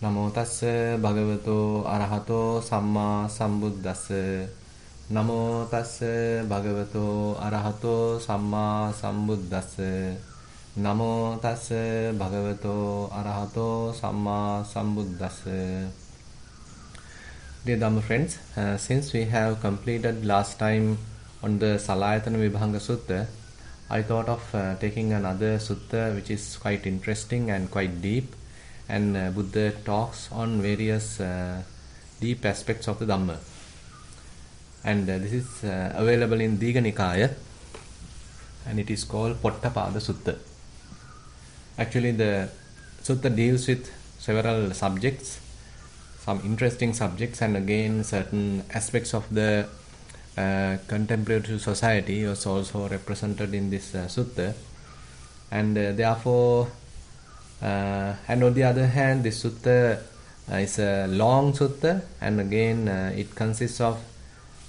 Namo tassa bhagavato arahato samma sambuddhassa. Namo tassa bhagavato arahato samma sambuddhassa. Namo tassa bhagavato arahato samma sambuddhassa. Dear Dhamma friends, since we have completed last time on the Salayatana Vibhanga Sutta, I thought of taking another sutta which is quite interesting and quite deep, and Buddha talks on various deep aspects of the Dhamma. And this is available in Digha Nikaya, and it is called Potthapada Sutta. Actually, the sutta deals with several subjects, some interesting subjects, and again certain aspects of the contemplative society was also represented in this sutta, and therefore and on the other hand, this sutta is a long sutta, and again it consists of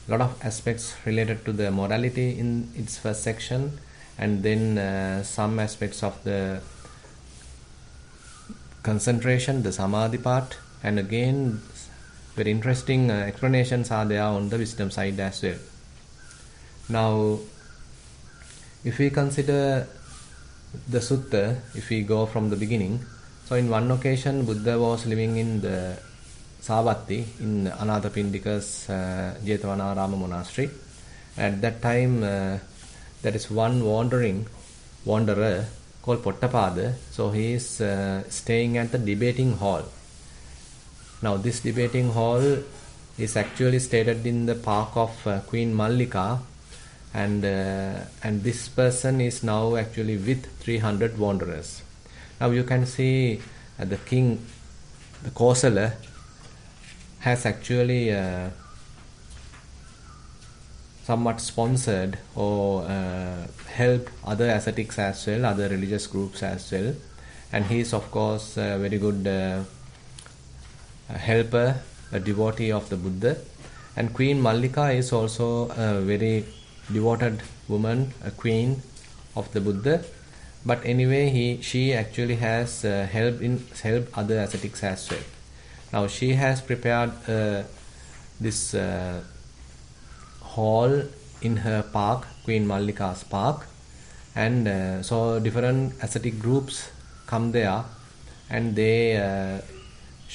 a lot of aspects related to the morality in its first section, and then some aspects of the concentration, the samadhi part, and again very interesting explanations are there on the wisdom side as well. Now, if we consider the sutta, if we go from the beginning, so in one occasion Buddha was living in the Savatthi in Anathapindika's Jetavanaarama monastery. At that time there is one wanderer called Potthapada, so he is staying at the debating hall. Now this debating hall is actually stated in the park of Queen Mallika, and this person is now actually with 300 wanderers. Now you can see the king, the Kosala, has actually somewhat sponsored or helped other ascetics as well, other religious groups as well, and he is of course a very good helper, a devotee of the Buddha. And Queen Mallika is also a very devoted woman, a queen of the Buddha. But anyway, she actually has helped other ascetics as well. Now she has prepared this hall in her park, Queen Mallika's park, and so different ascetic groups come there, and they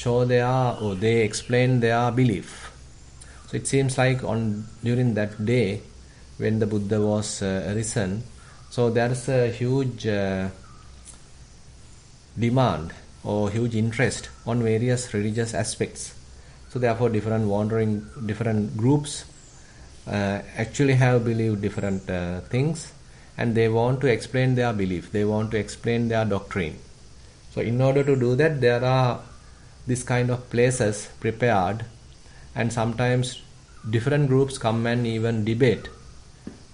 they explain their belief. So it seems like during that day when the Buddha was arisen, so there is a huge demand or huge interest on various religious aspects. So therefore different groups actually have believed different things, and they want to explain their belief, they want to explain their doctrine. So in order to do that, there are this kind of places prepared, and sometimes different groups come and even debate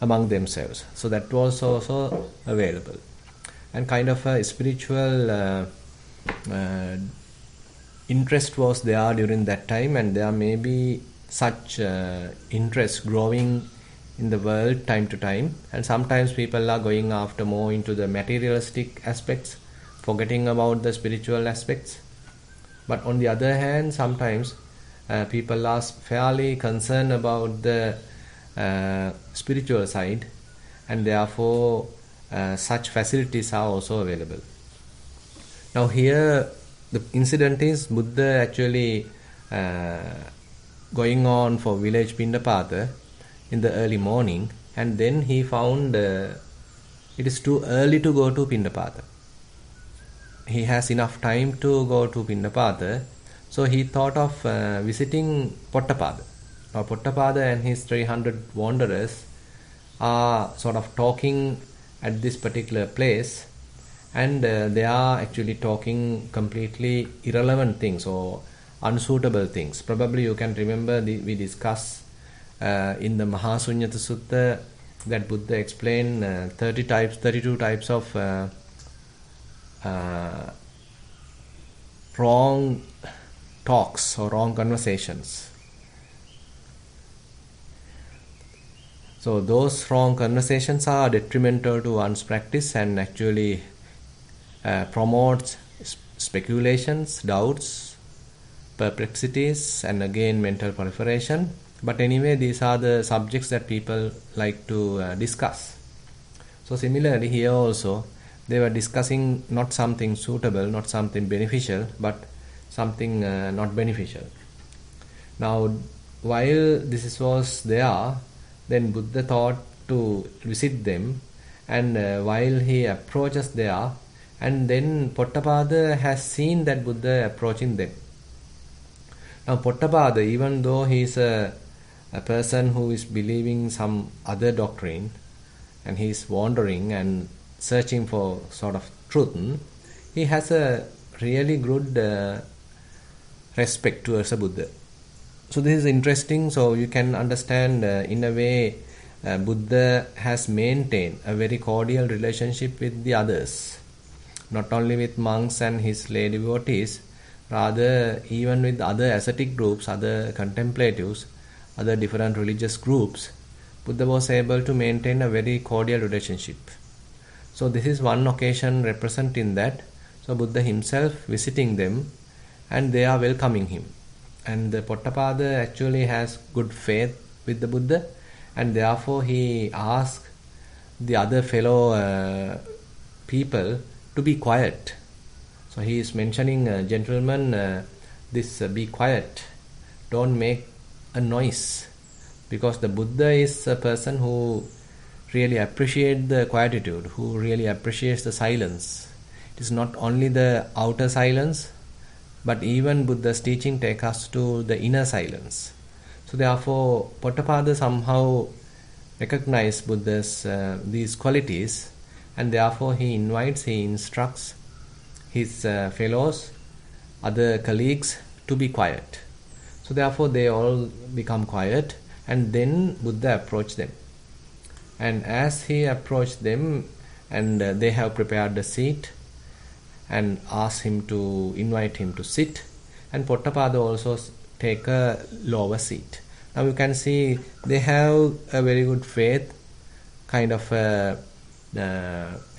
among themselves. So that was also available, and kind of a spiritual interest was there during that time, and there may be such interest growing in the world time to time, and sometimes people are going after more into the materialistic aspects, forgetting about the spiritual aspects. But on the other hand, sometimes people are fairly concerned about the spiritual side, and therefore such facilities are also available. Now here the incident is Buddha actually going on for village Pindapata in the early morning, and then he found it is too early to go to Pindapata. He has enough time to go to Pindapata, so he thought of visiting Potthapada. Now Potthapada and his 300 wanderers are sort of talking at this particular place, and they are actually talking completely irrelevant things or unsuitable things. Probably you can remember we discussed in the Mahasunyata Sutta that Buddha explained 32 types of wrong talks or wrong conversations. So those wrong conversations are detrimental to one's practice and actually promotes speculations, doubts, perplexities and again mental proliferation. But anyway, these are the subjects that people like to discuss. So similarly here also, they were discussing not something suitable, not something beneficial, but something not beneficial. Now, while this was there, then Buddha thought to visit them, and while he approaches there, and then Potthapada has seen that Buddha approaching them. Now Potthapada, even though he is a person who is believing some other doctrine, and he is wandering and searching for sort of truth, he has a really good respect towards a Buddha. So this is interesting. So you can understand in a way Buddha has maintained a very cordial relationship with the others, not only with monks and his lay devotees, rather even with other ascetic groups, other contemplatives, other different religious groups. Buddha was able to maintain a very cordial relationship. So this is one occasion representing that. So Buddha himself visiting them, and they are welcoming him. And the Potthapada actually has good faith with the Buddha, and therefore he asked the other fellow people to be quiet. So he is mentioning, gentlemen, be quiet, don't make a noise, because the Buddha is a person who really appreciates the quietude, who really appreciates the silence. It is not only the outer silence, but even Buddha's teaching takes us to the inner silence. So therefore, Potthapada somehow recognized Buddha's these qualities, and therefore he instructs his fellows, other colleagues, to be quiet. So therefore they all become quiet, and then Buddha approached them. And as he approached them, and they have prepared the seat, and invite him to sit, and Potthapada also take a lower seat. Now you can see they have a very good faith, kind of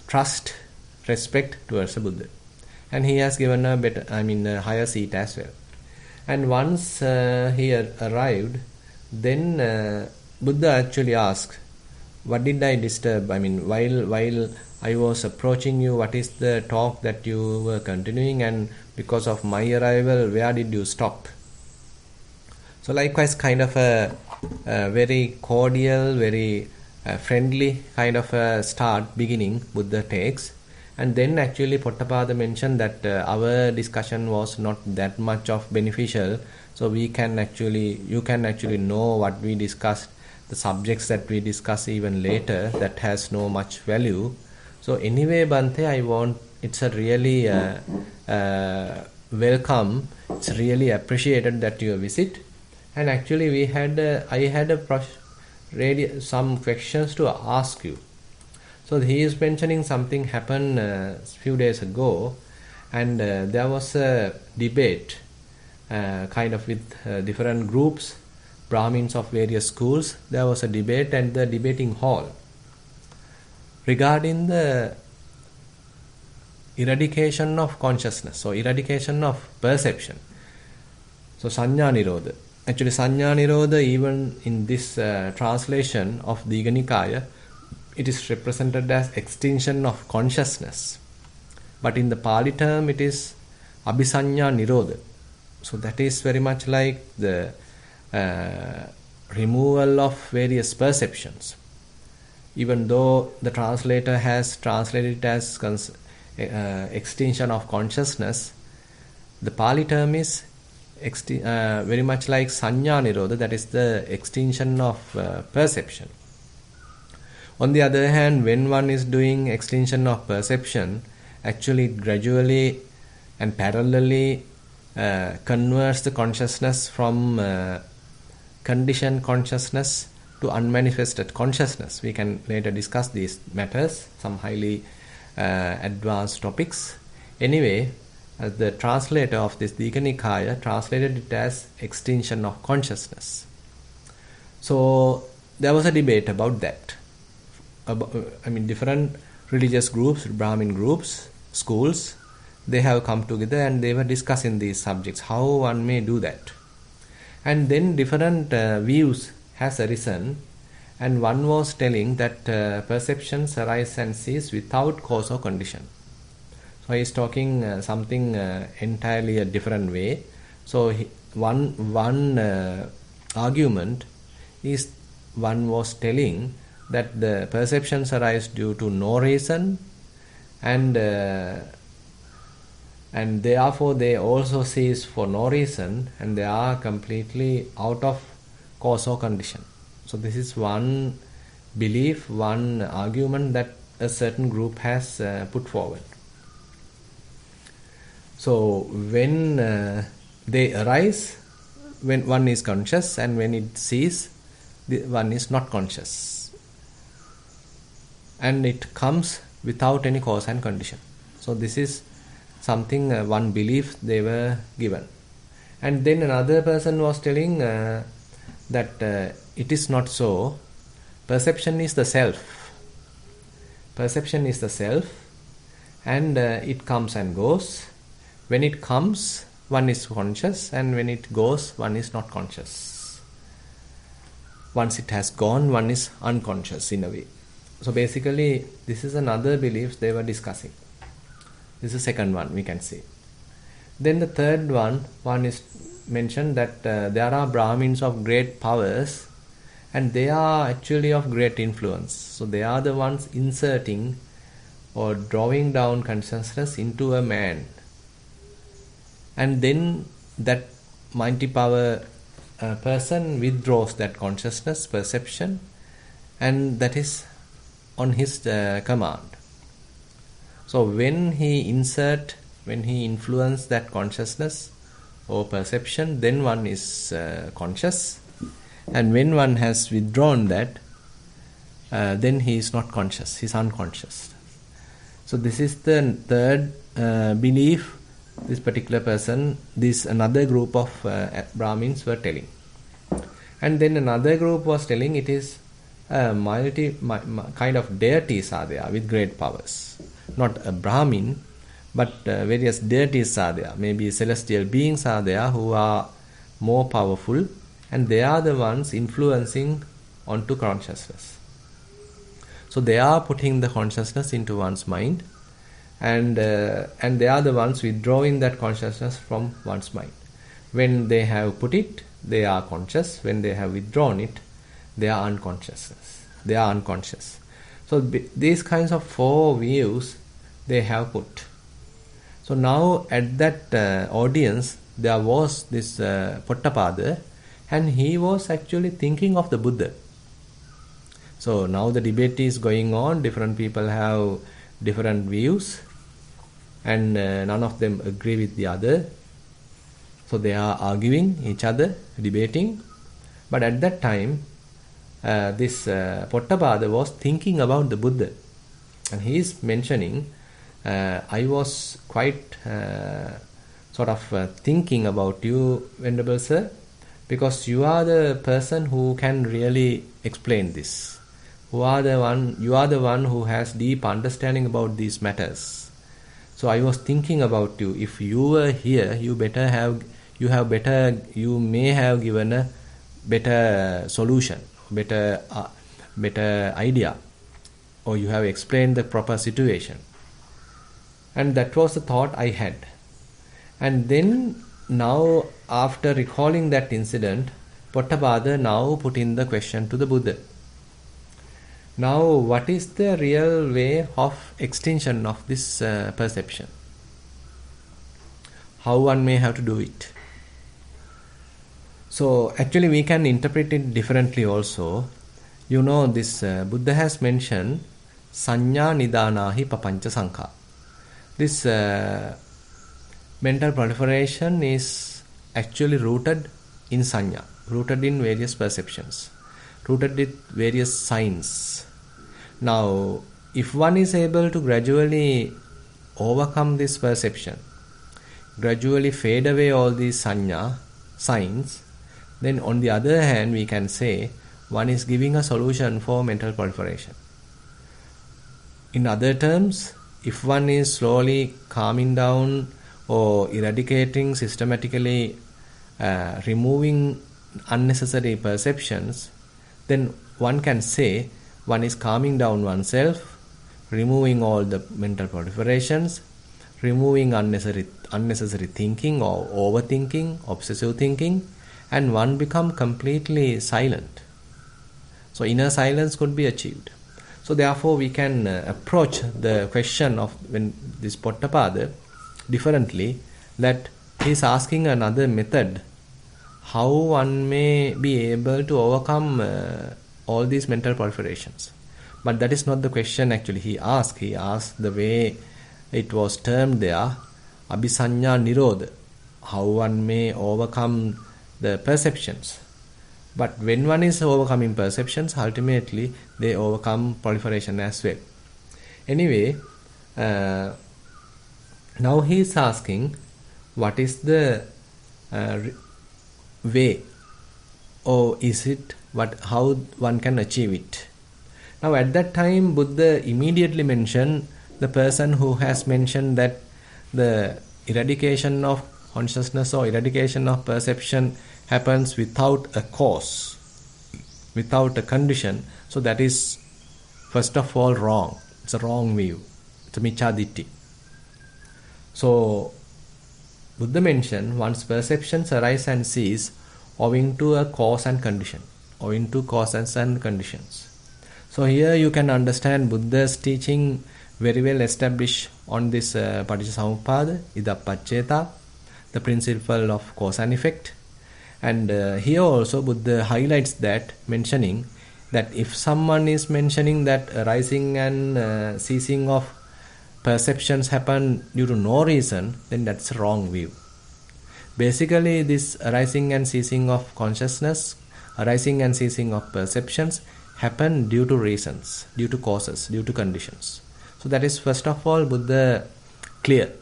trust, respect towards the Buddha, and he has given a higher seat as well. And once he arrived, then Buddha actually asked, "What did I disturb? While I was approaching you, what is the talk that you were continuing, and because of my arrival, where did you stop?" So likewise, kind of a very cordial, very friendly kind of a beginning Buddha takes. And then actually Potthapada mentioned that our discussion was not that much of beneficial, so you can actually know what we discussed, the subjects that we discuss even later, that has no much value. So anyway, Bhante, it's a really welcome, it's really appreciated that you visit. And actually I had some questions to ask you. So he is mentioning something happened a few days ago, and there was a debate kind of with different groups, Brahmins of various schools. There was a debate at the debating hall regarding the eradication of consciousness, so eradication of perception. So Sanya Nirodha. Actually Sanya Nirodha, even in this translation of Digha Nikaya, it is represented as extinction of consciousness. But in the Pali term, it is Abhisanya Nirodha. So that is very much like the removal of various perceptions. Even though the translator has translated it as extinction of consciousness, the Pali term is very much like Sanya Nirodha, that is the extinction of perception. On the other hand, when one is doing extinction of perception, actually gradually and parallelly converts the consciousness from conditioned consciousness to unmanifested consciousness. We can later discuss these matters, some highly advanced topics. Anyway, the translator of this Digha Nikaya translated it as extinction of consciousness. So there was a debate about that. Different religious groups, Brahmin groups, schools, they have come together and they were discussing these subjects, how one may do that. And then different views has arisen, and one was telling that perceptions arise and cease without cause or condition. So he is talking something entirely a different way. So one argument is, one was telling that the perceptions arise due to no reason, and therefore they also cease for no reason, and they are completely out of cause or condition. So this is one belief, one argument that a certain group has put forward. So when they arise, when one is conscious, and when it ceases, one is not conscious, and it comes without any cause and condition. So this is something, one belief they were given. And then another person was telling that it is not so. Perception is the self. Perception is the self, and it comes and goes. When it comes, one is conscious, and when it goes, one is not conscious. Once it has gone, one is unconscious in a way. So basically, this is another belief they were discussing. This is the second one, we can say. Then the third one is mentioned that there are Brahmins of great powers, and they are actually of great influence. So they are the ones inserting or drawing down consciousness into a man. And then that mighty power person withdraws that consciousness, perception, and that is on his command. So when he influence that consciousness or perception, then one is conscious. And when one has withdrawn that, then he is not conscious, he is unconscious. So this is the third belief this particular person, this another group of Brahmins were telling. And then another group was telling it is kind of deities are there with great powers. Not a Brahmin, but various deities are there. Maybe celestial beings are there who are more powerful, and they are the ones influencing onto consciousness. So they are putting the consciousness into one's mind, and they are the ones withdrawing that consciousness from one's mind. When they have put it, they are conscious. When they have withdrawn it, they are unconscious. So these kinds of four views they have put. So now at that audience there was this Potthapada, and he was actually thinking of the Buddha. So now the debate is going on. Different people have different views, and none of them agree with the other. So they are arguing each other, debating. But at that time, this Potthapada was thinking about the Buddha, and he is mentioning, I was quite thinking about you, Venerable Sir, because you are the person who can really explain this. You are the one who has deep understanding about these matters. So I was thinking about you. If you were here, you may have given a better solution, better idea, or you have explained the proper situation. And that was the thought I had. And then now, after recalling that incident, Potthapada now put in the question to the Buddha. Now, what is the real way of extinction of this perception? How one may have to do it? So, actually we can interpret it differently also. You know, this Buddha has mentioned Sanya Nidanahi Papancha Sankha. This mental proliferation is actually rooted in Sanya, rooted in various perceptions, rooted in various signs. Now, if one is able to gradually overcome this perception, gradually fade away all these Sanya, signs, then on the other hand we can say one is giving a solution for mental proliferation. In other terms, if one is slowly calming down or eradicating systematically, removing unnecessary perceptions, then one can say one is calming down oneself, removing all the mental proliferations, removing unnecessary thinking or overthinking, obsessive thinking, and one become completely silent. So inner silence could be achieved. So therefore we can approach the question of when this Potthapada differently, that he is asking another method how one may be able to overcome all these mental proliferations. But that is not the question actually he asked. He asked the way it was termed there, Abhisanya Nirodha, how one may overcome the perceptions. But when one is overcoming perceptions, ultimately they overcome proliferation as well. Anyway, now he is asking what is the way, or is it how one can achieve it. Now at that time Buddha immediately mentioned the person who has mentioned that the eradication of consciousness or eradication of perception happens without a cause, without a condition. So that is first of all wrong. It's a wrong view. It's a micchaditti. So Buddha mentioned one's perceptions arise and cease owing to a cause and condition, owing to causes and conditions. So here you can understand Buddha's teaching very well established on this Paticcasamuppada, Idappaccheta, the principle of cause and effect. And here also Buddha highlights that, mentioning that if someone is mentioning that arising and ceasing of perceptions happen due to no reason, then that's a wrong view. Basically, this arising and ceasing of consciousness, arising and ceasing of perceptions happen due to reasons, due to causes, due to conditions. So that is first of all Buddha clear.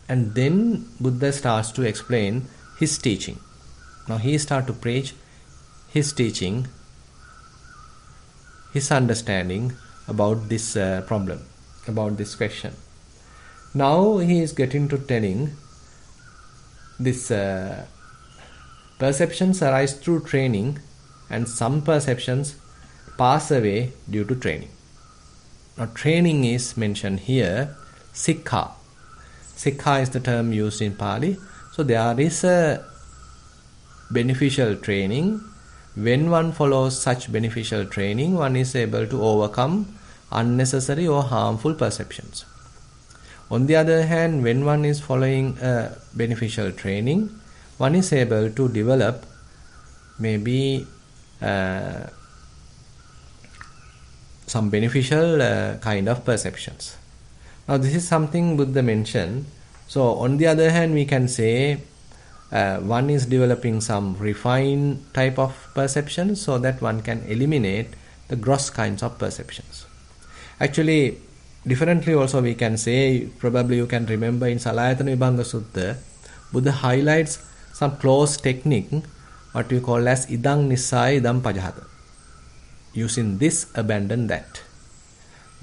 And then Buddha starts to explain his teaching. Now he starts to preach his teaching, his understanding about this problem, about this question. Now he is getting to telling this perceptions arise through training and some perceptions pass away due to training. Now training is mentioned here, sikkha. Sikkha is the term used in Pali. So there is a beneficial training. When one follows such beneficial training, one is able to overcome unnecessary or harmful perceptions. On the other hand, when one is following a beneficial training, one is able to develop maybe some beneficial kind of perceptions. Now this is something Buddha mentioned. So on the other hand, we can say one is developing some refined type of perception so that one can eliminate the gross kinds of perceptions. Actually, differently also we can say, probably you can remember in Salayatana Vibhanga Sutta, Buddha highlights some close technique, what we call as idang nissaya idam pajahata. Using this, abandon that.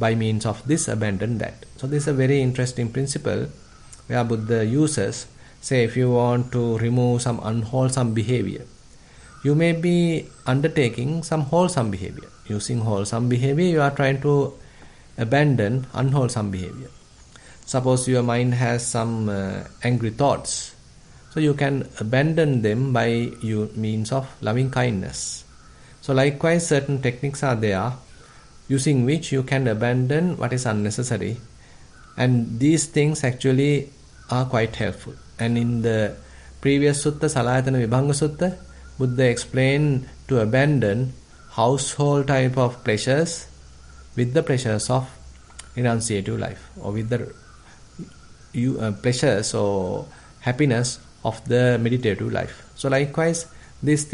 By means of this, abandon that. So this is a very interesting principle where Buddha uses, say if you want to remove some unwholesome behavior, you may be undertaking some wholesome behavior. Using wholesome behavior, you are trying to abandon unwholesome behavior. Suppose your mind has some angry thoughts, so you can abandon them by means of loving kindness. So likewise, certain techniques are there using which you can abandon what is unnecessary, and these things actually are quite helpful. And in the previous sutta, Salayatana Vibhanga Sutta, Buddha explained to abandon household type of pleasures with the pleasures of renunciative life, or with the pleasures or happiness of the meditative life. So likewise, this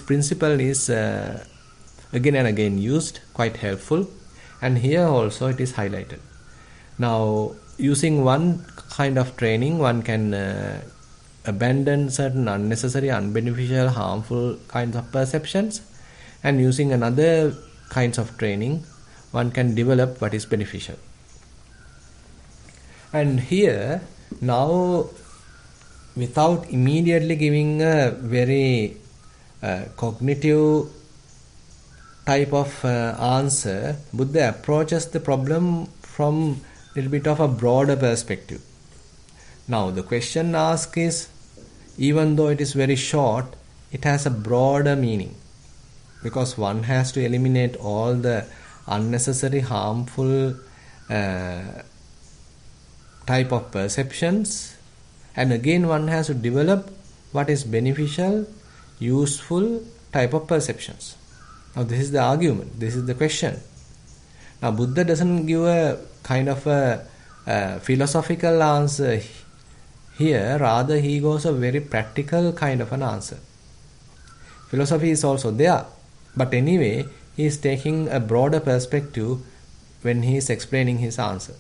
principle is again and again used, quite helpful, and here also it is highlighted. Now, using one kind of training, one can abandon certain unnecessary, unbeneficial, harmful kinds of perceptions, and using another kinds of training, one can develop what is beneficial. And here, now, without immediately giving a very cognitive type of answer, Buddha approaches the problem from a little bit of a broader perspective. Now, the question asked is, even though it is very short, it has a broader meaning, because one has to eliminate all the unnecessary, harmful type of perceptions, and again one has to develop what is beneficial, useful type of perceptions. Now this is the argument, this is the question. Now Buddha doesn't give a kind of a philosophical answer here, rather he goes a very practical kind of an answer. Philosophy is also there, but anyway he is taking a broader perspective when he is explaining his answer.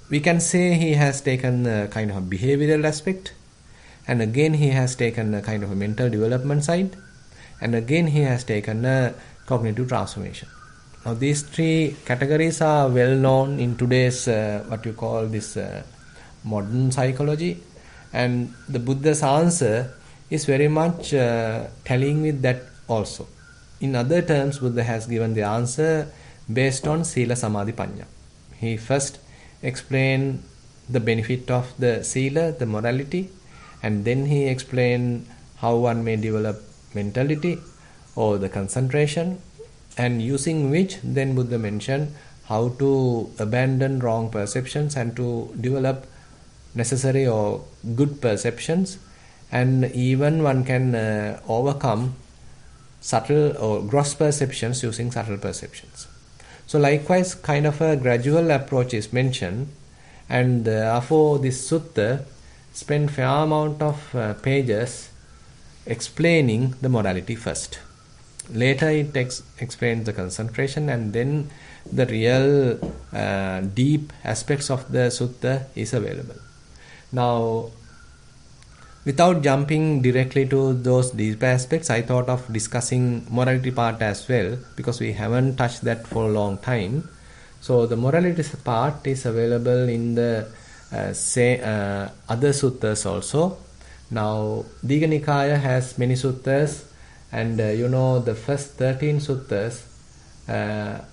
We can say he has taken a kind of a behavioral aspect, and again he has taken a kind of a mental development side, and again he has taken a cognitive transformation. Now these three categories are well known in today's what you call this modern psychology, and the Buddha's answer is very much tallying with that also. In other terms, Buddha has given the answer based on Sila Samadhi Panya. He first explained the benefit of the Sila, the morality, and then he explained how one may develop mentality or the concentration, and using which then Buddha mentioned how to abandon wrong perceptions and to develop necessary or good perceptions, and even one can overcome subtle or gross perceptions using subtle perceptions. So likewise, kind of a gradual approach is mentioned, and therefore this sutta spent fair amount of pages explaining the morality first. Later it explains the concentration, and then the real deep aspects of the sutta is available. Now, without jumping directly to those deep aspects, I thought of discussing morality part as well, because we haven't touched that for a long time. So the morality part is available in the other suttas also. Now, Digha Nikaya has many suttas, and the first 13 suttas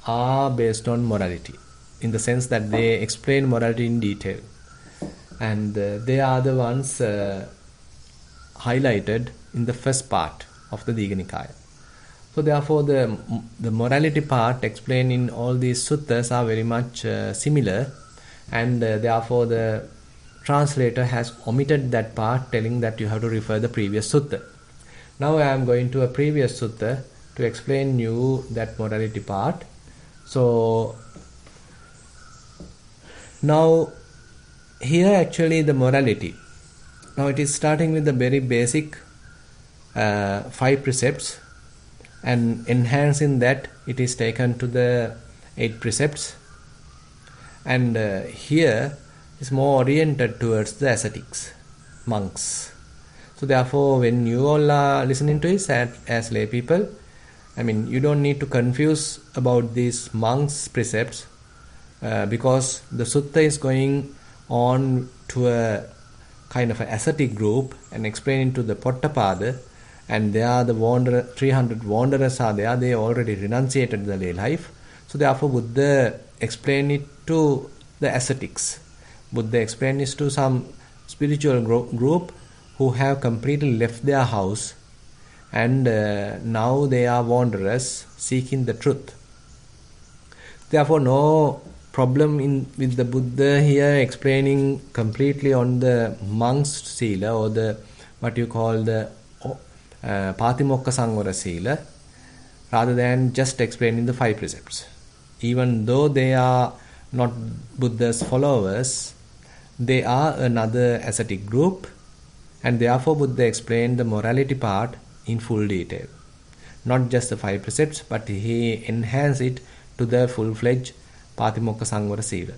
are based on morality, in the sense that they explain morality in detail, and they are the ones highlighted in the first part of the Digha Nikaya. So therefore the morality part explained in all these suttas are very much similar, and therefore the translator has omitted that part, telling that you have to refer the previous sutta. Now I am going to a previous sutta to explain you that morality part. So now here actually the morality, now it is starting with the very basic 5 precepts, and enhancing that it is taken to the 8 precepts, and here is more oriented towards the ascetics, monks. So therefore when you all are listening to it as lay people, you don't need to confuse about these monks' precepts, because the sutta is going on to a kind of an ascetic group and explaining to the Potthapada, and they are the 300 wanderers are there, they already renunciated the lay life. So therefore Buddha explained it to the ascetics. Buddha explained this to some spiritual group who have completely left their house, and now they are wanderers seeking the truth. Therefore no problem with the Buddha here explaining completely on the monk's sila, or the what you call the Patimokka Sangvara sila, rather than just explaining the 5 precepts. Even though they are not Buddha's followers, they are another ascetic group, and therefore Buddha explained the morality part in full detail. Not just the 5 precepts, but he enhanced it to the full-fledged Patimokka Sangvara sila,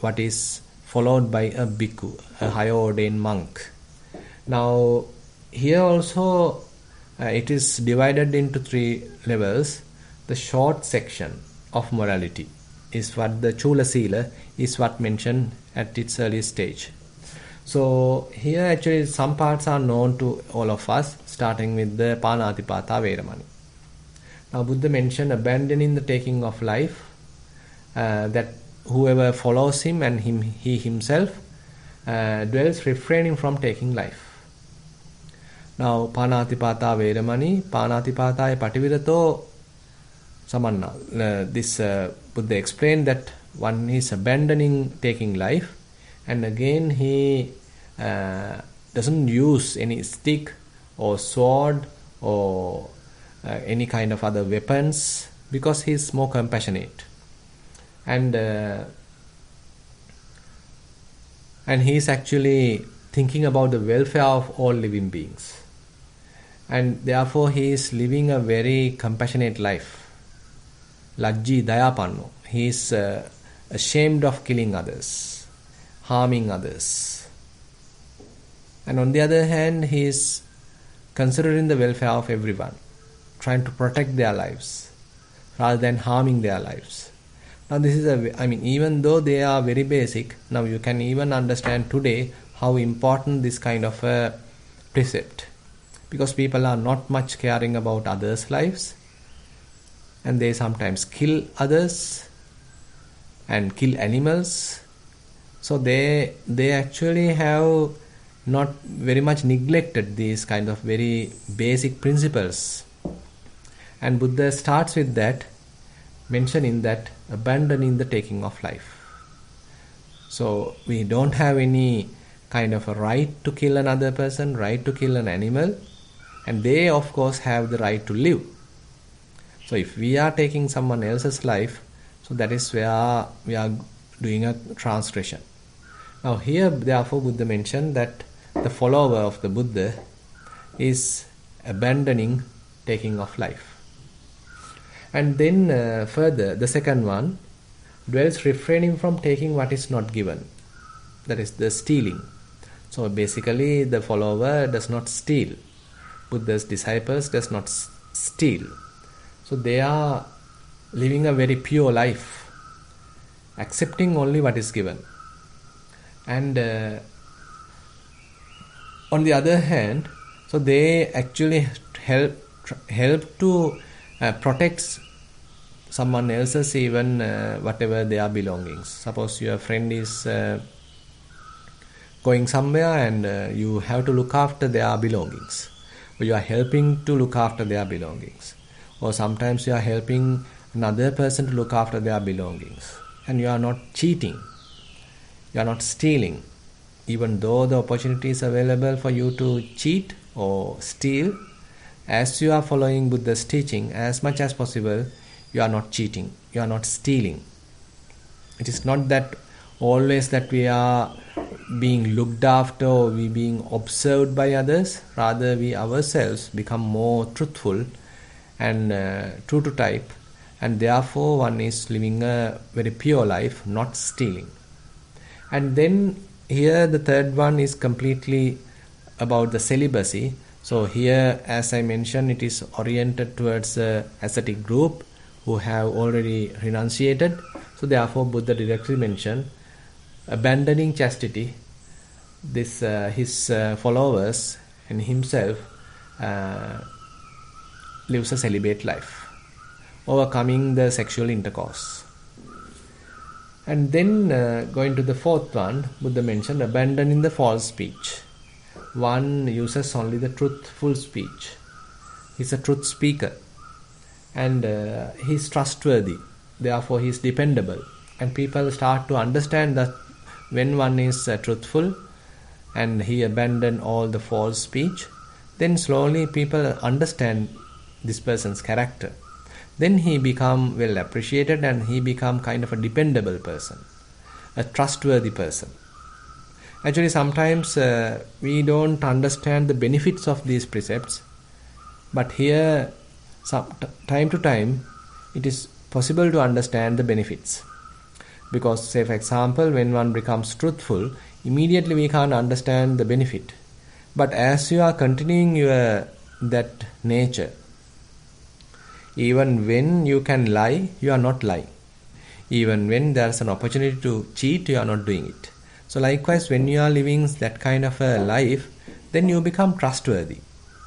what is followed by a bhikkhu, a higher ordained monk. Now here also it is divided into 3 levels. The short section of morality, is what the Chula Sila is what mentioned at its early stage. So here actually some parts are known to all of us, starting with the Panatipata Veramani. Now Buddha mentioned abandoning the taking of life, that whoever follows him and he himself dwells refraining from taking life. Now Panatipata Veramani, Panatipata Pativirato Samanna. This Buddha explained that one is abandoning taking life, and again he doesn't use any stick or sword or any kind of other weapons, because he is more compassionate, and he is actually thinking about the welfare of all living beings, and therefore he is living a very compassionate life. Lajji Dayapanno. He is ashamed of killing others, harming others, and on the other hand he is considering the welfare of everyone, trying to protect their lives rather than harming their lives. Now this is even though they are very basic, now you can even understand today how important this kind of a precept, because people are not much caring about others' lives, and they sometimes kill others and kill animals. So they actually have not very much neglected these kind of very basic principles. And Buddha starts with that, mentioning that abandoning the taking of life. So we don't have any kind of a right to kill another person, right to kill an animal, and they of course have the right to live. So if we are taking someone else's life, so that is where we are doing a transgression. Now here therefore Buddha mentioned that the follower of the Buddha is abandoning taking of life. And then further, the second one, dwells refraining from taking what is not given. That is the stealing. So basically the follower does not steal. Buddha's disciples does not steal. So they are living a very pure life, accepting only what is given. And on the other hand, so they actually help to protects someone else's even whatever their belongings. Suppose your friend is going somewhere and you have to look after their belongings, or you are helping to look after their belongings, or sometimes you are helping another person to look after their belongings, and you are not cheating, you are not stealing, even though the opportunity is available for you to cheat or steal. As you are following Buddha's teaching, as much as possible, you are not cheating, you are not stealing. It is not that always that we are being looked after or we being observed by others. Rather, we ourselves become more truthful and true to type, and therefore one is living a very pure life, not stealing. And then here the third one is completely about the celibacy. So here, as I mentioned, it is oriented towards the ascetic group who have already renunciated. So therefore Buddha directly mentioned abandoning chastity. This his followers and himself lives a celibate life, overcoming the sexual intercourse. And then going to the fourth one, Buddha mentioned abandoning the false speech. One uses only the truthful speech. He's a truth speaker, and he's trustworthy. Therefore, he's dependable. And people start to understand that when one is truthful and he abandons all the false speech, then slowly people understand this person's character. Then he become well appreciated, and he become kind of a dependable person, a trustworthy person. Actually, sometimes we don't understand the benefits of these precepts, but here, time to time, it is possible to understand the benefits. Because, say for example, when one becomes truthful, immediately we can't understand the benefit. But as you are continuing that nature, even when you can lie, you are not lying. Even when there's an opportunity to cheat, you are not doing it. So likewise, when you are living that kind of a life, then you become trustworthy.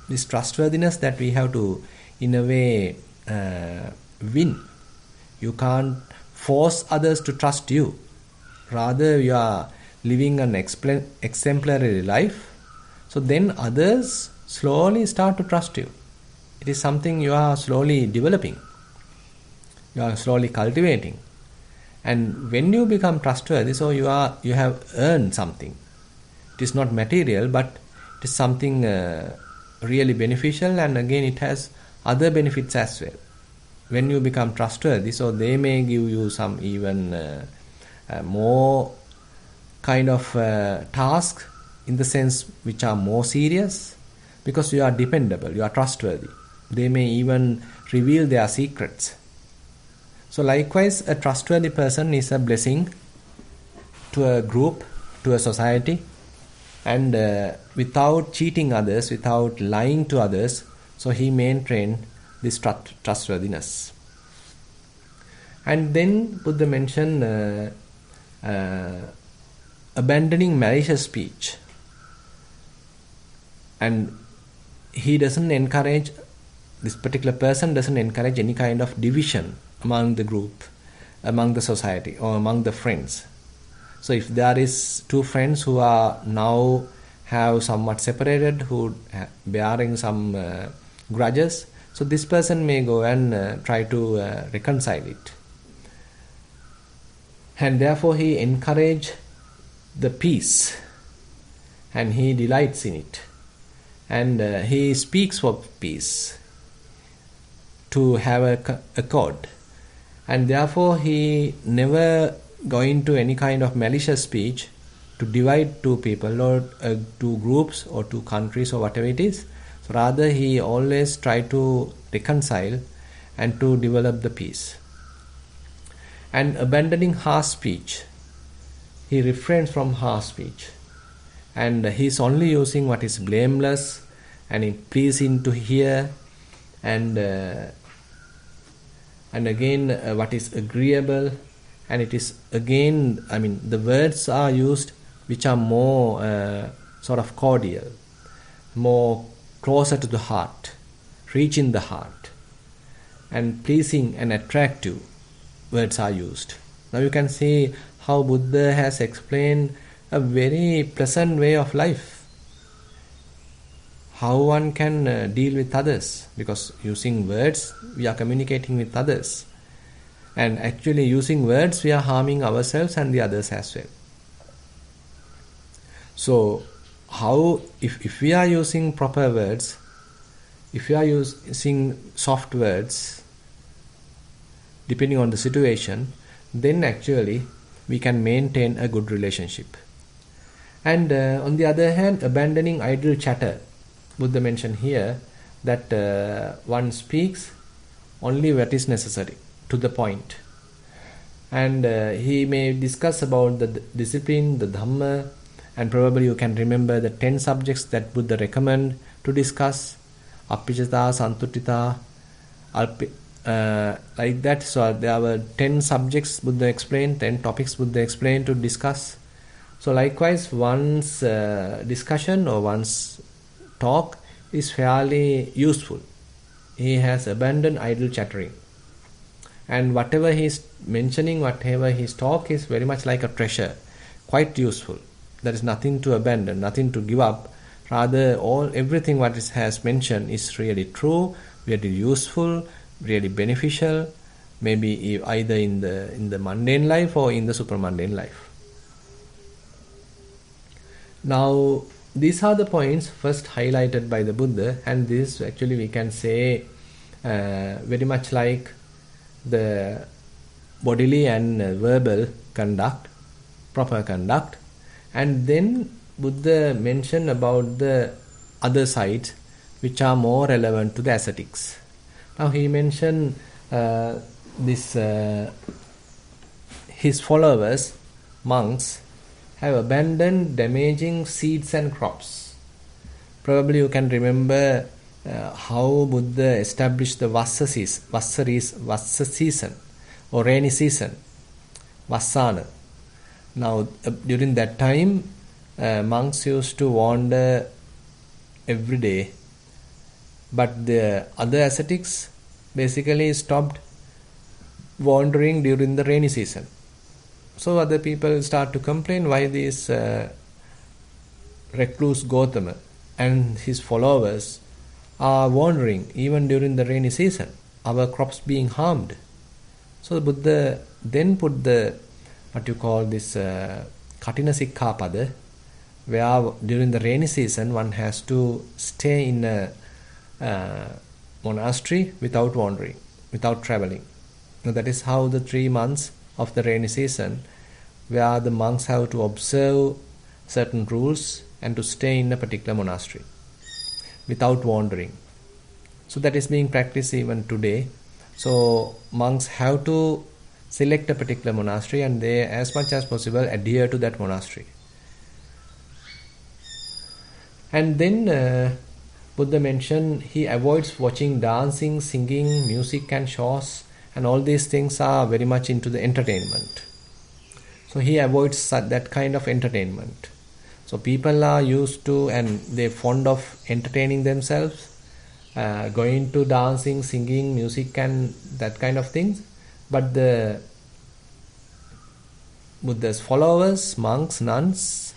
This trustworthiness that we have to, in a way, win. You can't force others to trust you. Rather, you are living an exemplary life. So then others slowly start to trust you. It is something you are slowly developing. You are slowly cultivating. And when you become trustworthy, so you have earned something. It is not material, but it is something really beneficial, and again it has other benefits as well. When you become trustworthy, so they may give you some even more kind of tasks, in the sense which are more serious, because you are dependable, you are trustworthy. They may even reveal their secrets. So likewise, a trustworthy person is a blessing to a group, to a society, and without cheating others, without lying to others, so he maintained this trustworthiness. And then Buddha mentioned abandoning malicious speech. And he doesn't encourage, this particular person doesn't encourage any kind of division among the group, among the society, or among the friends. So if there is two friends who are now have somewhat separated, who bearing some grudges, so this person may go and try to reconcile it. And therefore he encourages the peace, and he delights in it. And he speaks for peace, to have a accord. And therefore he never go into any kind of malicious speech to divide two people or two groups or two countries or whatever it is. So rather he always try to reconcile and to develop the peace. And abandoning harsh speech, he refrains from harsh speech, and he is only using what is blameless and pleasing to hear, and again what is agreeable, and it is again, the words are used which are more sort of cordial, more closer to the heart, reaching the heart, and pleasing and attractive words are used. Now you can see how Buddha has explained a very pleasant way of life, how one can deal with others, because using words we are communicating with others, and actually using words we are harming ourselves and the others as well. So how, if we are using proper words, if we are using soft words depending on the situation, then actually we can maintain a good relationship. And on the other hand, abandoning idle chatter. Buddha mentioned here that one speaks only what is necessary, to the point. And he may discuss about the discipline, the Dhamma, and probably you can remember the 10 subjects that Buddha recommend to discuss. Appicata, Santuttita, like that. So there were 10 subjects Buddha explained, 10 topics Buddha explained to discuss. So likewise, one's discussion or one's talk is fairly useful. He has abandoned idle chattering, and whatever he is mentioning, whatever his talk is very much like a treasure, quite useful. There is nothing to abandon, nothing to give up. Rather, everything what it has mentioned is really true, really useful, really beneficial, maybe either in the mundane life or in the supramundane life. Now, these are the points first highlighted by the Buddha, and this actually we can say very much like the bodily and verbal conduct, proper conduct. And then Buddha mentioned about the other sides which are more relevant to the ascetics. Now he mentioned his followers, monks, have abandoned damaging seeds and crops. Probably you can remember how Buddha established the Vassa season or rainy season. Vassana. Now, during that time, monks used to wander every day, but the other ascetics basically stopped wandering during the rainy season. So other people start to complain why this recluse Gautama and his followers are wandering even during the rainy season, our crops being harmed. So Buddha then put the what you call this Katina Sikkhapada, where during the rainy season one has to stay in a monastery without wandering, without traveling. Now that is how the 3 months of the rainy season, where the monks have to observe certain rules and to stay in a particular monastery without wandering. So that is being practiced even today. So monks have to select a particular monastery and they, as much as possible, adhere to that monastery. And then Buddha mentioned he avoids watching dancing, singing, music and shows, and all these things are very much into the entertainment. So he avoids that kind of entertainment. So people are used to and they're fond of entertaining themselves, going to dancing, singing, music and that kind of things. But the Buddha's followers, monks, nuns,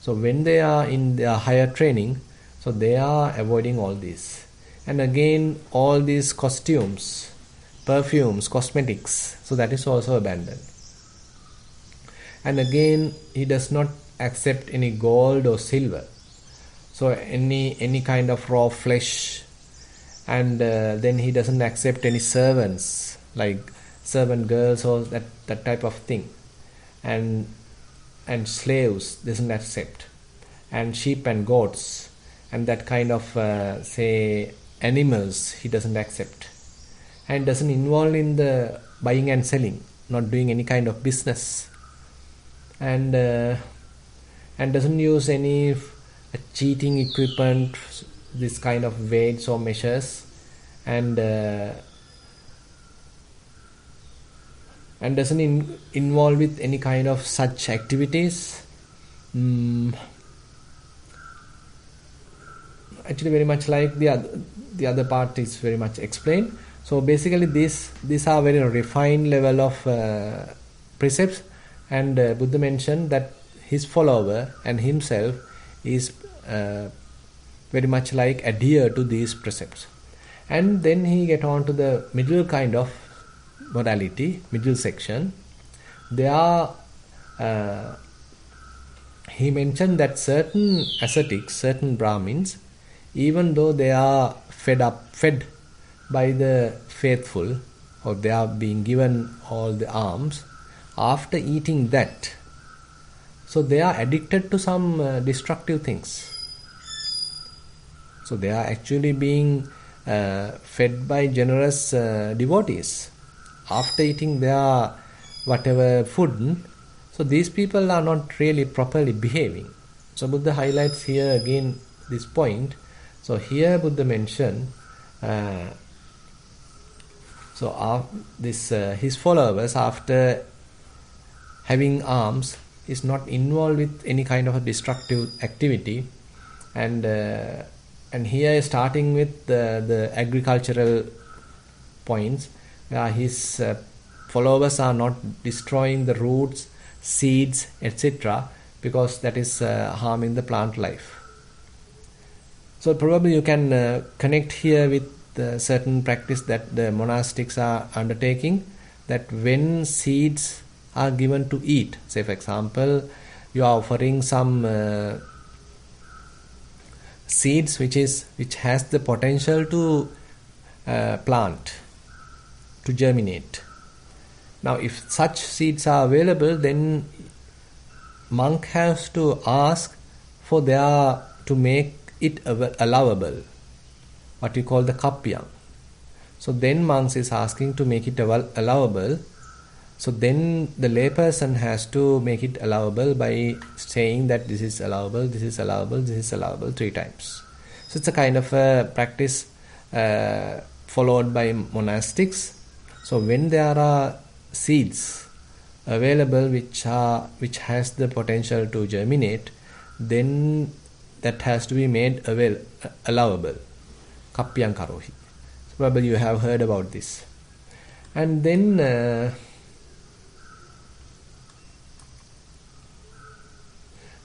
so when they are in their higher training, so they are avoiding all this. And again, all these costumes, perfumes, cosmetics, so that is also abandoned. And again, he does not accept any gold or silver. So any kind of raw flesh. And then he doesn't accept any servants, like servant girls or that type of thing. And slaves doesn't accept. And sheep and goats and that kind of say animals he doesn't accept. And doesn't involve in the buying and selling, not doing any kind of business. And doesn't use any cheating equipment, this kind of weights or measures, and doesn't involve with any kind of such activities. Actually, very much like the other part is very much explained. So basically, these are very refined level of precepts, and Buddha mentioned that his follower and himself is very much like adhere to these precepts. And then he get on to the middle kind of modality, middle section. There he mentioned that certain ascetics, certain Brahmins, even though they are fed by the faithful, or they are being given all the alms, after eating that, so they are addicted to some destructive things. So they are actually being fed by generous devotees. After eating their whatever food, so these people are not really properly behaving. So Buddha highlights here again this point. So here Buddha mentioned his followers, after having alms, is not involved with any kind of a destructive activity, and here starting with the agricultural points, his followers are not destroying the roots, seeds, etc., because that is harming the plant life. So probably you can connect here with certain practice that the monastics are undertaking, that when seeds are given to eat, say for example, you are offering some seeds which has the potential to plant, to germinate. Now if such seeds are available, then monk has to ask for their to make it allowable, what we call the kapyam. So then monks is asking to make it allowable. So then the layperson has to make it allowable by saying that this is allowable, this is allowable, this is allowable 3 times. So it's a kind of a practice followed by monastics. So when there are seeds available which has the potential to germinate, then that has to be made allowable. Kappyang karohi. So probably you have heard about this. And then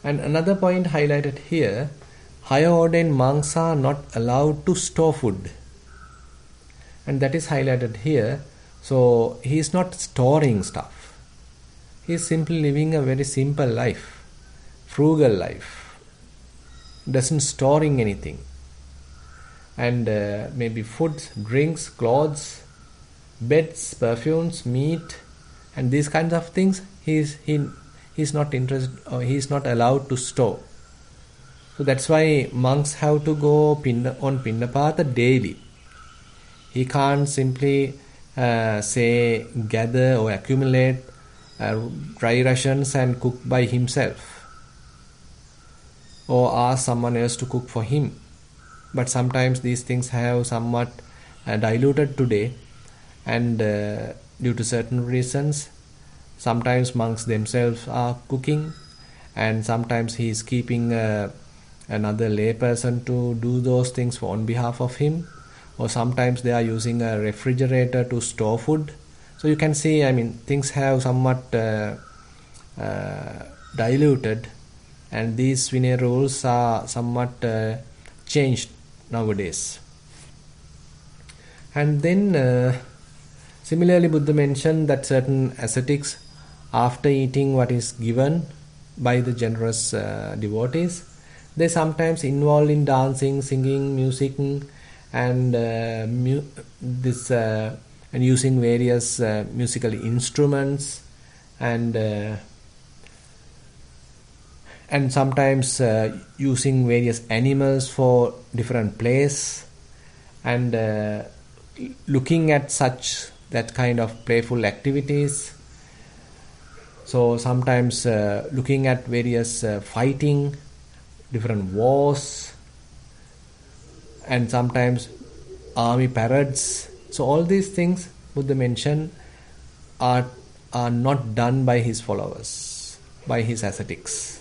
and another point highlighted here, higher ordained monks are not allowed to store food. And that is highlighted here. So he is not storing stuff. He is simply living a very simple life, frugal life. Doesn't storing anything. And maybe food, drinks, clothes, beds, perfumes, meat, and these kinds of things he's not interested, or he's not allowed to store. So that's why monks have to go on Pindapada daily. He can't simply gather or accumulate dry rations and cook by himself, or ask someone else to cook for him. But sometimes these things have somewhat diluted today, and due to certain reasons, sometimes monks themselves are cooking, and sometimes he is keeping another lay person to do those things on behalf of him, or sometimes they are using a refrigerator to store food. So you can see, things have somewhat diluted, and these Vinaya rules are somewhat changed nowadays. And then similarly, Buddha mentioned that certain ascetics, after eating what is given by the generous devotees, they sometimes involved in dancing, singing, music, and using various musical instruments, and sometimes using various animals for different plays, and looking at that kind of playful activities. So sometimes looking at various fighting, different wars, and sometimes army parades. So all these things Buddha mentioned are not done by his followers, by his ascetics.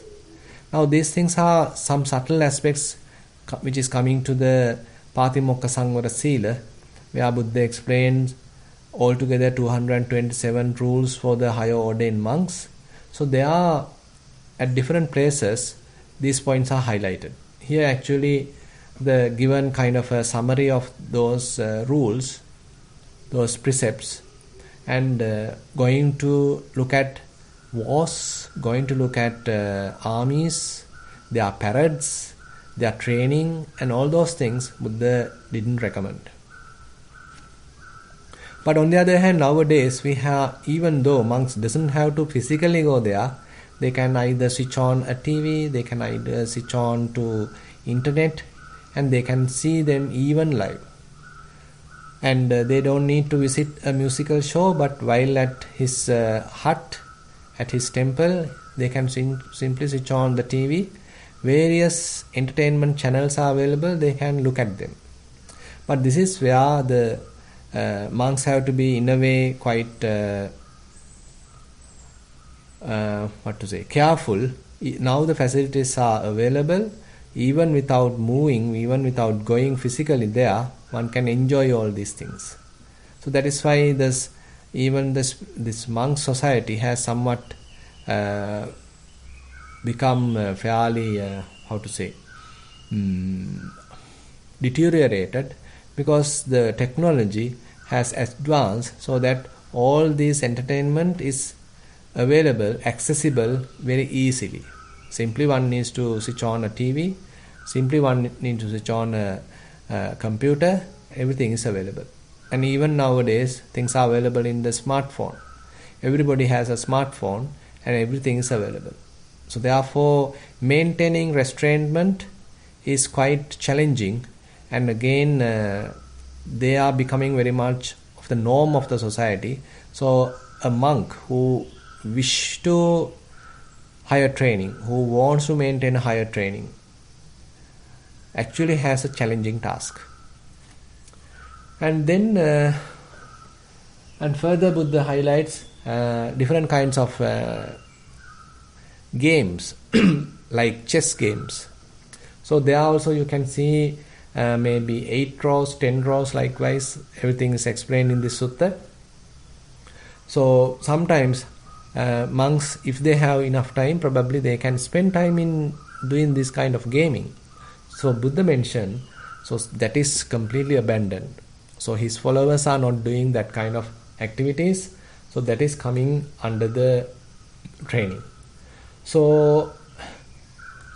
Now these things are some subtle aspects which is coming to the Patimokka Sangvara Sila, where Buddha explains altogether 227 rules for the higher ordained monks. So they are at different places, these points are highlighted. Here actually the given kind of a summary of those rules, those precepts, and going to look at wars, going to look at armies, their parades, their training, and all those things Buddha didn't recommend. But on the other hand, nowadays we have, even though monks doesn't have to physically go there, they can either switch on a TV, they can either switch on to internet, and they can see them even live. And they don't need to visit a musical show, but while at his hut, at his temple, they can simply switch on the TV. Various entertainment channels are available, they can look at them. But this is where the monks have to be in a way quite careful. Now the facilities are available, even without moving, even without going physically there, one can enjoy all these things. So that is why this monk society has somewhat become fairly deteriorated, because the technology has advanced so that all this entertainment is available, accessible very easily. Simply one needs to switch on a TV, simply one needs to switch on a computer, everything is available. And even nowadays things are available in the smartphone. Everybody has a smartphone and everything is available. So therefore maintaining restraint is quite challenging, and again they are becoming very much of the norm of the society. So a monk who wish to higher training, who wants to maintain higher training, actually has a challenging task. And then and further Buddha highlights different kinds of games like chess games. So there also you can see maybe 8 rows, 10 rows, likewise everything is explained in this sutta. So sometimes monks, if they have enough time, probably they can spend time in doing this kind of gaming. So Buddha mentioned, so that is completely abandoned. So his followers are not doing that kind of activities. So that is coming under the training. So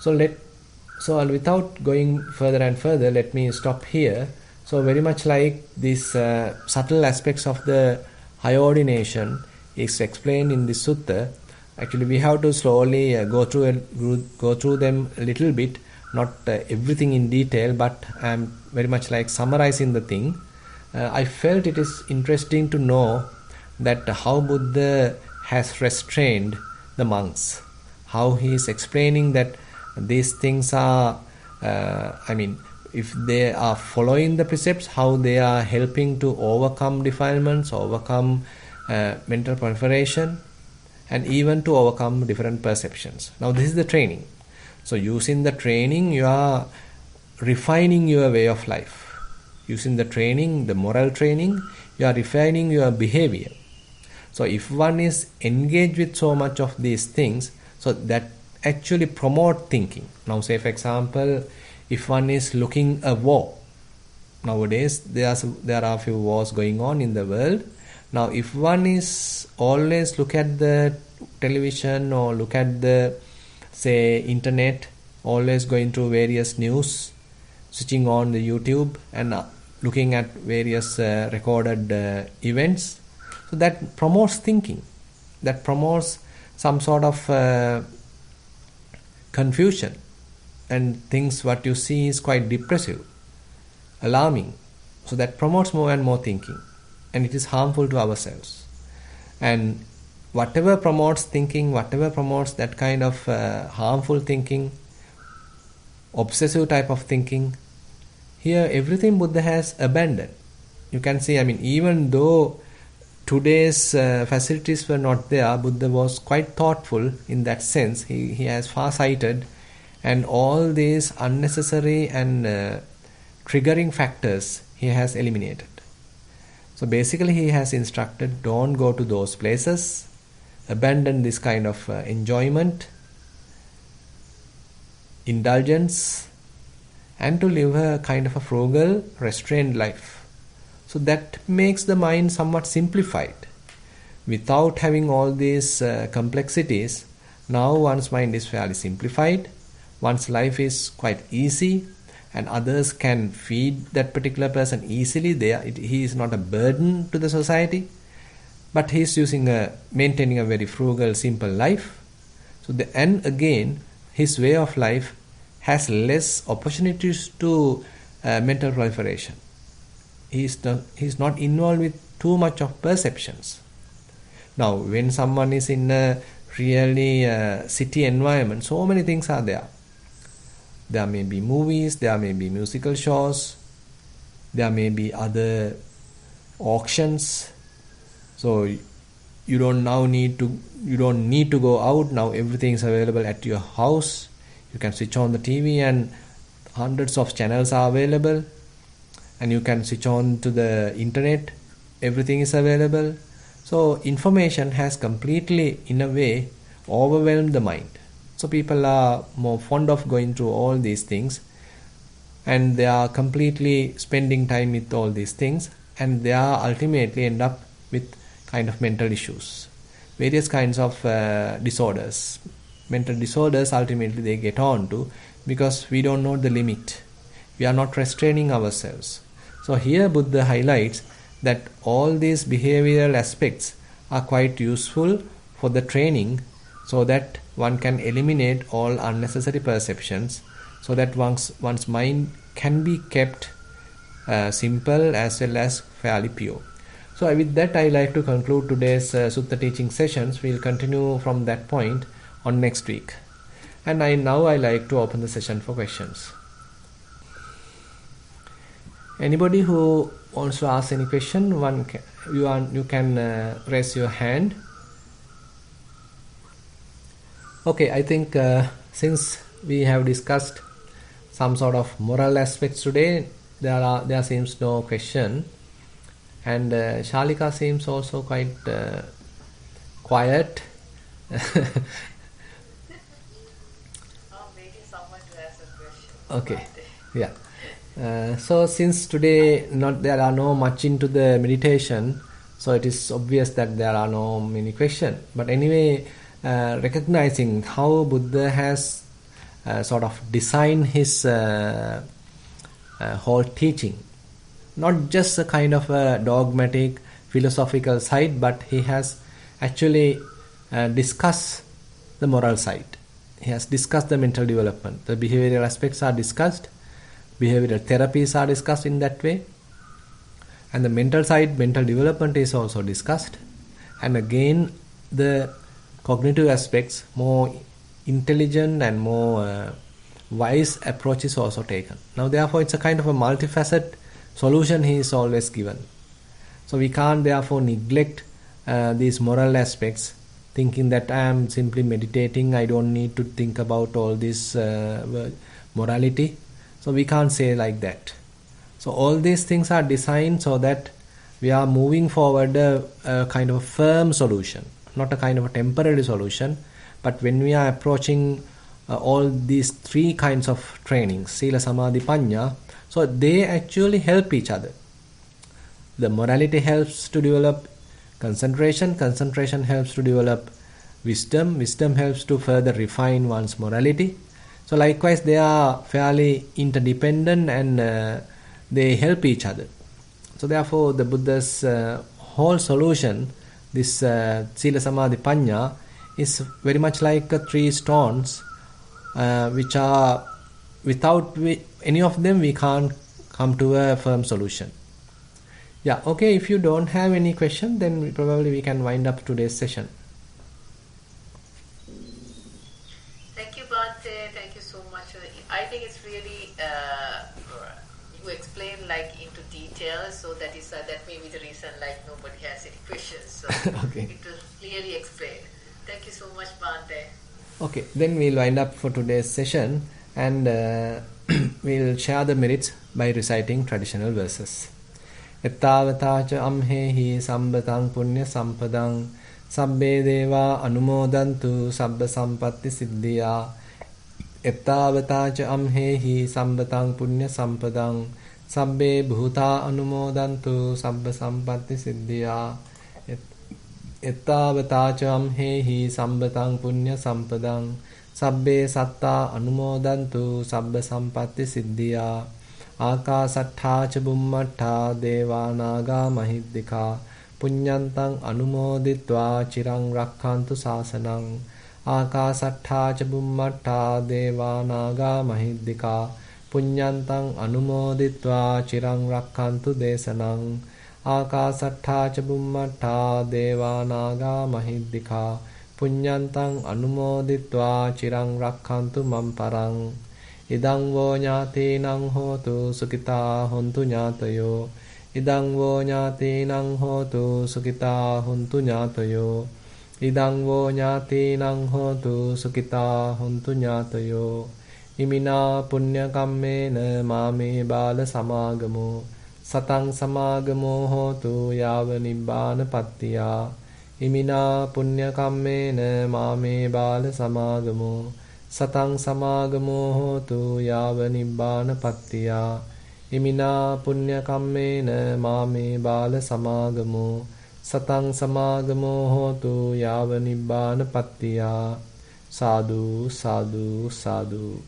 without going further and further, let me stop here. So very much like these subtle aspects of the higher ordination is explained in this sutta. Actually, we have to slowly go through them a little bit, not everything in detail, but I am very much like summarizing the thing. I felt it is interesting to know that how Buddha has restrained the monks, how he is explaining that these things are, if they are following the precepts, how they are helping to overcome defilements, overcome mental proliferation, and even to overcome different perceptions. Now this is the training. So using the training, you are refining your way of life. Using the training, the moral training, you are refining your behavior. So if one is engaged with so much of these things, so that actually promote thinking. Now say for example, if one is looking a war, nowadays there are a few wars going on in the world. Now if one is always look at the television or look at the, say, internet, always going through various news, switching on the YouTube and looking at various recorded events, so that promotes thinking, that promotes some sort of confusion, and things what you see is quite depressive, alarming. So that promotes more and more thinking, and it is harmful to ourselves. And whatever promotes thinking, whatever promotes that kind of harmful thinking, obsessive type of thinking, here everything Buddha has abandoned. You can see, even though today's facilities were not there, Buddha was quite thoughtful in that sense. He has far-sighted, and all these unnecessary and triggering factors he has eliminated. So basically he has instructed, don't go to those places, abandon this kind of enjoyment, indulgence, and to live a kind of a frugal, restrained life. So that makes the mind somewhat simplified. Without having all these complexities, now one's mind is fairly simplified, one's life is quite easy, and others can feed that particular person easily. He is not a burden to the society, but he is maintaining a very frugal, simple life. And again, his way of life has less opportunities to mental proliferation. He is not involved with too much of perceptions. Now, when someone is in a really city environment, so many things are there. There may be movies, there may be musical shows, there may be other auctions. So you don't need to go out. Now everything is available at your house. You can switch on the TV and hundreds of channels are available. And you can switch on to the internet. Everything is available. So information has completely, in a way, overwhelmed the mind. So people are more fond of going through all these things, and they are completely spending time with all these things, and they are ultimately end up with kind of mental issues, various kinds of disorders. Mental disorders ultimately they get on to, because we don't know the limit. We are not restraining ourselves. So here Buddha highlights that all these behavioral aspects are quite useful for the training, so that one can eliminate all unnecessary perceptions, so that one's mind can be kept simple as well as fairly pure. So with that, I like to conclude today's Sutta teaching sessions. We'll continue from that point on next week. And I like to open the session for questions. Anybody who wants to ask any question, you can raise your hand Okay, I think since we have discussed some sort of moral aspects today, there seems no question, and Shalika seems also quite quiet. Waiting someone to ask a question. Okay, yeah. So since today there are no much into the meditation, so it is obvious that there are no many questions. But anyway, recognizing how Buddha has sort of designed his whole teaching, not just a kind of a dogmatic philosophical side, but he has actually discussed the moral side. He has discussed the mental development. The behavioral aspects are discussed. Behavioral therapies are discussed in that way. And the mental side, mental development is also discussed. And again, the cognitive aspects, more intelligent and more wise approach is also taken. Now, therefore, it's a kind of a multifaceted solution he is always given. So we can't therefore neglect these moral aspects, thinking that I am simply meditating, I don't need to think about all this morality. So we can't say like that. So all these things are designed so that we are moving forward a kind of a firm solution, not a kind of a temporary solution. But when we are approaching all these three kinds of trainings, Sila, Samadhi, Panya, so they actually help each other. The morality helps to develop concentration, concentration helps to develop wisdom, wisdom helps to further refine one's morality. So likewise, they are fairly interdependent and they help each other. So therefore, the Buddha's whole solution, this Sila, Samadhi, Panya, is very much like three stones which are, without any of them, we can't come to a firm solution. Yeah, okay, if you don't have any question, then probably we can wind up today's session. Thank you, Bhante. Thank you so much. I think it's really, you explain like into detail, so that may be the reason like nobody has any questions. So Okay. it was clearly explained. Thank you so much, Bhante. Okay, then we'll wind up for today's session and we'll share the merits by reciting traditional verses. Ettavatacha amhehi sambataṃ punya sampadaṃ sabbe deva anumodantu sabba sampatti siddhya. Ettavatacha amhehi sambataṃ punya sampadaṃ sabbe bhuta anumodantu sabba sampatti siddhya. Ettavatacha amhehi sambataṃ punya sampadaṃ sabbe satta anumodantu sabba sampatti siddhya. Akasattha ca bummattha devānāgā mahiddhikā puññantaṃ anumoditva chiraṃ rakkhantu sāsanaṃ. Akasattha ca bummattha devānāgā mahiddhikā puññantaṃ anumoditva chiraṃ rakkhantu desanaṃ. Akasattha ca bummattha devānāgā mahiddhikā puññantaṃ anumoditva chiraṃ rakkhantu mam paraṃ. Idang vo ñātīnaṃ hotu sukitā hontu ñātayo. Idang vo ñātīnaṃ hotu sukitā hontu ñātayo. Idang vo ñātīnaṃ hotu sukitā hontu ñātayo. Imina punya kammena māme bāla samāgamo. Sataṃ samāgamo hotu yāva nibbāna pattiyā. Imina punya kammena māme bāla samāgamo. Sataṃ samāgamo hotu yāva nibbāna pattiyā. Imina punya kammena māme bāla samāgamo. Sataṃ samāgamo hotu yāva nibbāna pattiyā. Sadhu, sadhu, sadhu.